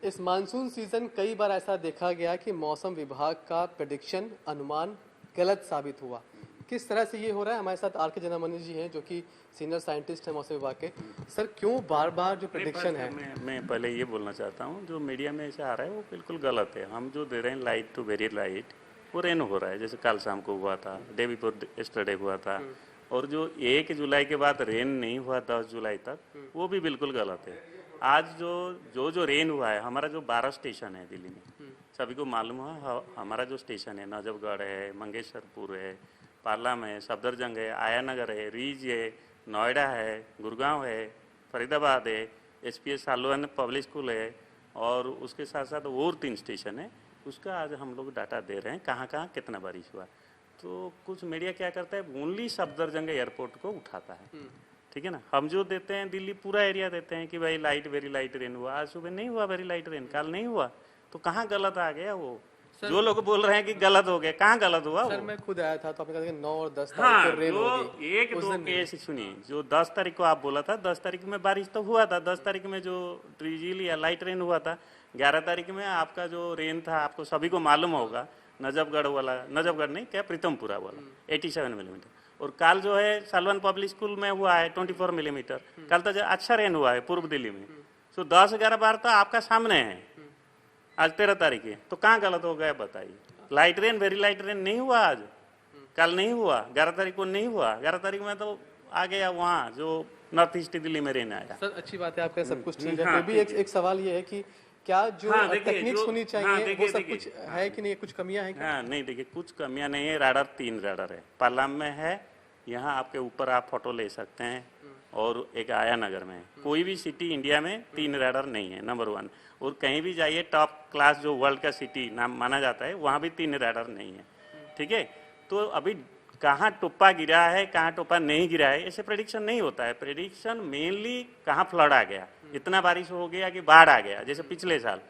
इस monsoon season कई बार ऐसा देखा गया कि मौसम विभाग का प्रेडिक्शन अनुमान गलत साबित हुआ। किस तरह से ये हो रहा है? हमारे साथ आर के जनमनी जी हैं जो कि सीनियर साइंटिस्ट हैं मौसम विभाग के। सर, क्यों बार बार जो प्रेडिक्शन है? मैं पहले ये बोलना चाहता हूँ, जो मीडिया में ऐसा आ रहा है वो बिल्कुल गलत है। हम जो दे रहे हैं लाइट टू वेरी लाइट, वो रेन हो रहा है। जैसे कल शाम को हुआ था, डे बिफोर यस्टरडे हुआ था। और जो 1 जुलाई के बाद रेन नहीं हुआ 10 जुलाई तक, वो भी बिल्कुल गलत है। आज जो रेन हुआ है, हमारा जो 12 स्टेशन है दिल्ली में, सभी को मालूम है। हमारा जो स्टेशन है नजफगढ़ है, मंगेशरपुर है, पार्लाम है, सफदरजंग है, आया नगर है, रीज है, नोएडा है, गुड़गांव है, फरीदाबाद है, एसपीएस सालवन पब्लिक स्कूल है, और उसके साथ साथ और 3 स्टेशन है। उसका आज हम लोग डाटा दे रहे हैं कहाँ कहाँ कितना बारिश हुआ। तो कुछ मीडिया क्या करता है, ओनली सफदरजंग एयरपोर्ट को उठाता है। ठीक है ना। हम जो देते हैं दिल्ली पूरा एरिया देते हैं कि भाई लाइट वेरी लाइट रेन हुआ। आज सुबह नहीं हुआ वेरी लाइट रेन, कल नहीं हुआ, तो कहाँ गलत आ गया वो? जो लोग बोल रहे हैं कि गलत हो गया, कहाँ गलत हुआ? सर, मैं खुद आया था तो आपने कहा कि 9 और 10 तारीख हाँ, को रेन होगी। एक दो केस सुनिए। जो 10 तारीख को आप बोला था, 10 तारीख में बारिश तो हुआ था। 10 तारीख में जो ड्रिजिल या लाइट रेन हुआ था। 11 तारीख में आपका जो रेन था, आपको सभी को मालूम होगा, नजफगढ़ वाला, नजफगढ़ नहीं क्या, प्रीतमपुरा वाला 87 मिलीमीटर। और कल जो है सालवन पब्लिक स्कूल में हुआ है 24 मिलीमीटर। कल तो अच्छा रेन हुआ है पूर्व दिल्ली में। तो 10, 11, 12 तो आपका सामने है। आज 13 तारीख है, तो कहाँ गलत हो गया बताइए? Light rain very light rain नहीं हुआ आज, कल नहीं हुआ, 11 तारीख को नहीं हुआ। 11 तारीख में तो आ गया वहाँ जो नॉर्थ ईस्ट दिल्ली में रेन आया। सर, अच्छी बात है, आपका सब कुछ ठीक है। फिर भी एक सवाल ये है कि क्या जो टेक्निक्स होनी चाहिए वो सब कुछ है कि नहीं? कुछ कमियां हैं क्या? हाँ, नहीं, देखिए कुछ कमियां नहीं है। राडार 3 राडार है, पार्लाम में है, यहाँ आपके ऊपर आप फोटो ले सकते हैं, और एक आया नगर में है। कोई भी सिटी इंडिया में 3 राडार नहीं है, नंबर 1। और कहीं भी जाइए टॉप क्लास जो वर्ल्ड का सिटी नाम माना जाता है, वहाँ भी 3 राडार नहीं है। ठीक है। तो अभी कहाँ टोपा गिरा है, कहाँ टोपा नहीं गिरा है, ऐसे प्रेडिक्शन नहीं होता है। प्रेडिक्शन मेनली कहाँ फ्लड आ गया, इतना बारिश हो गया कि बाढ़ आ गया। जैसे पिछले साल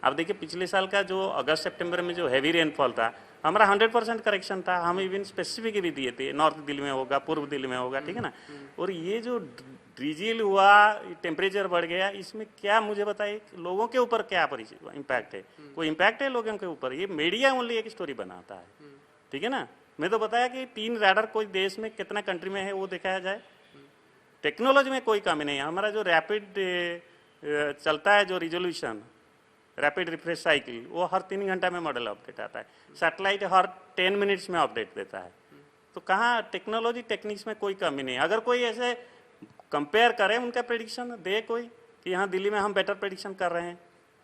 अब देखिए, पिछले साल का जो अगस्त सितंबर में जो हैवी रेनफॉल था, हमारा 100% करेक्शन था। हम इवन स्पेसिफिक भी दिए थे, नॉर्थ दिल्ली में होगा, पूर्व दिल्ली में होगा। ठीक है ना। और ये जो ड्रिजिल हुआ, टेम्परेचर बढ़ गया, इसमें क्या मुझे बताइए, लोगों के ऊपर क्या इम्पैक्ट है? कोई इम्पैक्ट है लोगों के ऊपर? ये मीडिया ओनली एक स्टोरी बनाता है। ठीक है ना। मैं तो बताया कि 3 राडार कोई देश में कितना कंट्री में है वो दिखाया जाए। टेक्नोलॉजी में कोई कमी नहीं है। हमारा जो रैपिड चलता है, जो रिजोल्यूशन रैपिड रिफ्रेश साइकिल, वो हर 3 घंटा में मॉडल अपडेट आता है। सैटेलाइट हर 10 मिनट्स में अपडेट देता है। तो कहाँ टेक्नोलॉजी टेक्निक्स में कोई कमी नहीं है। अगर कोई ऐसे कंपेयर करे, उनका प्रेडिक्शन दे कोई कि यहाँ दिल्ली में हम बेटर प्रेडिक्शन कर रहे हैं।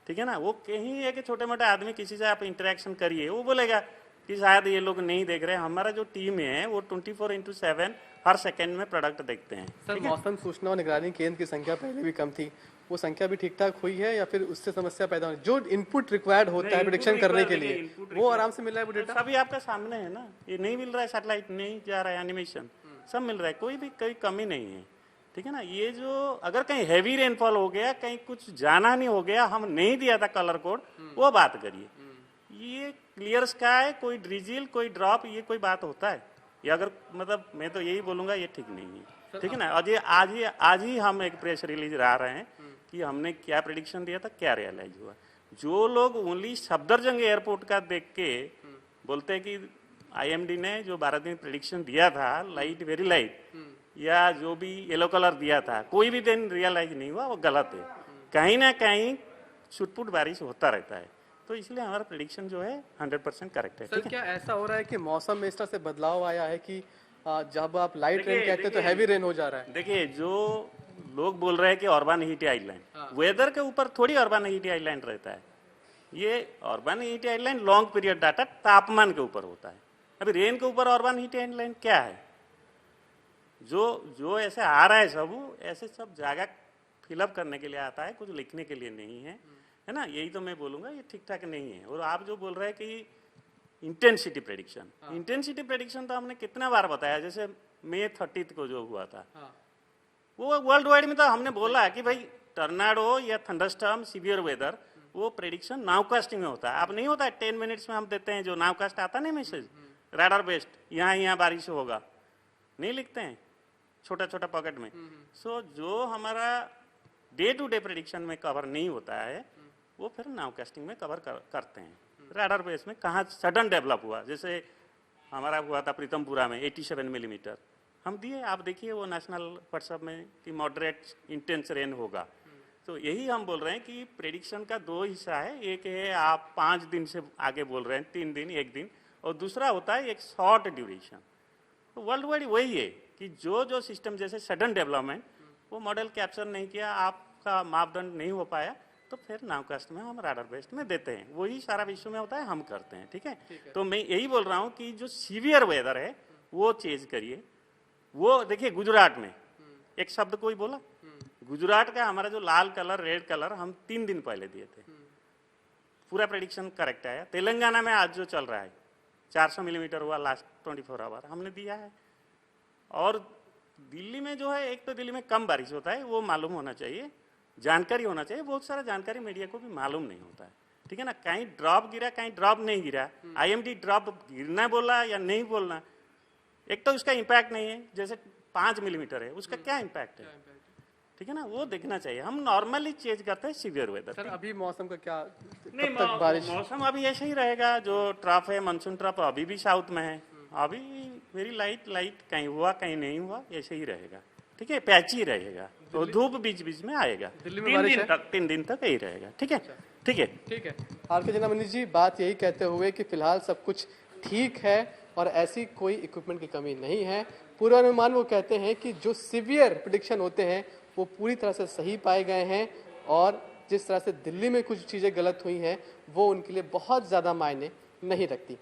ठीक है ना। वो कहीं है कि छोटे मोटे आदमी किसी से आप इंटरेक्शन करिए, वो बोलेगा कि शायद ये लोग नहीं देख रहे। हमारा जो टीम है वो 24/7 हर सेकंड में प्रोडक्ट देखते हैं। सर, मौसम सूचना और निगरानी केंद्र की संख्या पहले भी कम थी, वो संख्या भी ठीक ठाक हुई है या फिर उससे समस्या पैदा हुई? जो इनपुट रिक्वायर्ड होता है प्रेडिक्शन करने के लिए, वो आराम से मिल रहा है वो डेटा? सभी आपका सामने है ना। ये नहीं मिल रहा है, सैटेलाइट नहीं जा रहा है, एनिमेशन सब मिल रहा है, कोई कमी नहीं है। ठीक है ना। ये जो अगर कहीं हैवी रेनफॉल हो गया, कहीं कुछ जाना नहीं हो गया, हम नहीं दिया था कलर कोड, वो बात करिए। ये क्लियर स्काई, कोई ड्रिजिल, कोई ड्रॉप, ये कोई बात होता है? ये अगर मतलब मैं तो यही बोलूंगा, ये ठीक नहीं है। ठीक है ना। और ये आज ही हम एक प्रेस रिलीज ला रहे हैं कि हमने क्या प्रेडिक्शन दिया था, क्या रियलाइज हुआ। जो लोग ओनली सफदरजंग एयरपोर्ट का देख के बोलते हैं कि आईएमडी ने जो 12 दिन प्रेडिक्शन दिया था, लाइट वेरी लाइट, या जो भी येलो कलर दिया था, कोई भी दिन रियलाइज नहीं हुआ, वो गलत है। कहीं ना कहीं छुटपुट बारिश होता रहता है। तो इसलिए हमारा प्रेडिक्शन जो है 100% करेक्ट है। सर, क्या ऐसा हो रहा है कि मौसम में इस तरह से बदलाव आया है कि जब आप लाइट रेन कहते हैं तो हैवी रेन हो जा रहा है? देखिए, जो लोग बोल रहे हैं कि अर्बन हीट आइलैंड, वेदर के ऊपर थोड़ी अर्बन हीट आइलैंड रहता है। ये urban heat island long period data तापमान के ऊपर होता है। अभी रेन के ऊपर अर्बन हीट आइलैंड क्या है? जो ऐसे आ रहा है सब, ऐसे सब जगह फिलअप करने के लिए आता है, कुछ लिखने के लिए नहीं है। है ना। यही तो मैं बोलूंगा, ये ठीक ठाक नहीं है। और आप जो बोल रहे हैं कि इंटेंसिटी प्रेडिक्शन तो हमने कितना बार बताया। जैसे मई 30 को जो हुआ था, वो वर्ल्ड वाइड में तो हमने बोला है कि भाई टर्नाडो या थंडरस्टॉर्म, सीवियर वेदर, वो प्रेडिक्शन नाउकास्टिंग में होता है। अब नहीं होता है 10 मिनट्स में हम देते हैं, जो नाउकास्ट आता नहीं मैसेज, राडार बेस्ड, यहाँ बारिश होगा, नहीं लिखते हैं छोटा छोटा पॉकेट में। सो जो हमारा डे टू डे प्रेडिक्शन में कवर नहीं होता है, वो फिर नाउकास्टिंग में कवर करते हैं। रडार बेस में कहाँ सडन डेवलप हुआ, जैसे हमारा हुआ था प्रीतमपुरा में 87 मिलीमीटर हम दिए, आप देखिए वो नेशनल व्हाट्सएप में कि मॉडरेट इंटेंस रेन होगा। तो यही हम बोल रहे हैं कि प्रेडिक्शन का दो हिस्सा है, एक है आप 5 दिन से आगे बोल रहे हैं, 3 दिन 1 दिन, और दूसरा होता है एक शॉर्ट ड्यूरेशन। तो वर्ल्ड वाइड वही है कि जो सिस्टम जैसे सडन डेवलपमेंट वो मॉडल कैप्चर नहीं किया, आपका मापदंड नहीं हो पाया, तो फिर नाउकास्ट में हम राडार बेस्ड में देते हैं। वही सारा विश्व में होता है, हम करते हैं। ठीक है, तो मैं यही बोल रहा हूँ कि जो सीवियर वेदर है वो चेंज करिए। वो देखिए गुजरात में एक शब्द कोई बोला, गुजरात का हमारा जो लाल कलर रेड कलर हम 3 दिन पहले दिए थे, पूरा प्रेडिक्शन करेक्ट आया। तेलंगाना में आज जो चल रहा है 400 मिलीमीटर हुआ लास्ट 24 आवर हमने दिया है। और दिल्ली में जो है, एक तो दिल्ली में कम बारिश होता है, वो मालूम होना चाहिए, जानकारी होना चाहिए। बहुत सारा जानकारी मीडिया को भी मालूम नहीं होता है। ठीक है ना, कहीं ड्रॉप गिरा कहीं ड्रॉप नहीं गिरा, आईएमडी ड्रॉप गिरना बोला या नहीं बोलना, एक तो उसका इम्पैक्ट नहीं है। जैसे 5 मिलीमीटर है, उसका क्या इम्पैक्ट है, ठीक है ना, वो देखना चाहिए। हम नॉर्मली चेंज करते हैं सीवियर वेदर। सर अभी मौसम का क्या, नहीं, तक बारिश मौसम अभी ऐसे ही रहेगा। जो ट्रफ है मानसून ट्रफ अभी भी साउथ में है, अभी वेरी लाइट कहीं हुआ कहीं नहीं हुआ, ऐसे ही रहेगा। ठीक है, पैची रहेगा, तो धूप बीच बीच में आएगा। दिल्ली में बारिश है? 3 दिन तक यही रहेगा। ठीक है, ठीक है, ठीक है। आर.के. जना मनीष जी, बात यही कहते हुए कि फिलहाल सब कुछ ठीक है और ऐसी कोई इक्विपमेंट की कमी नहीं है। पूर्वानुमान वो कहते हैं कि जो सीवियर प्रेडिक्शन होते हैं वो पूरी तरह से सही पाए गए हैं, और जिस तरह से दिल्ली में कुछ चीज़ें गलत हुई हैं वो उनके लिए बहुत ज़्यादा मायने नहीं रखती।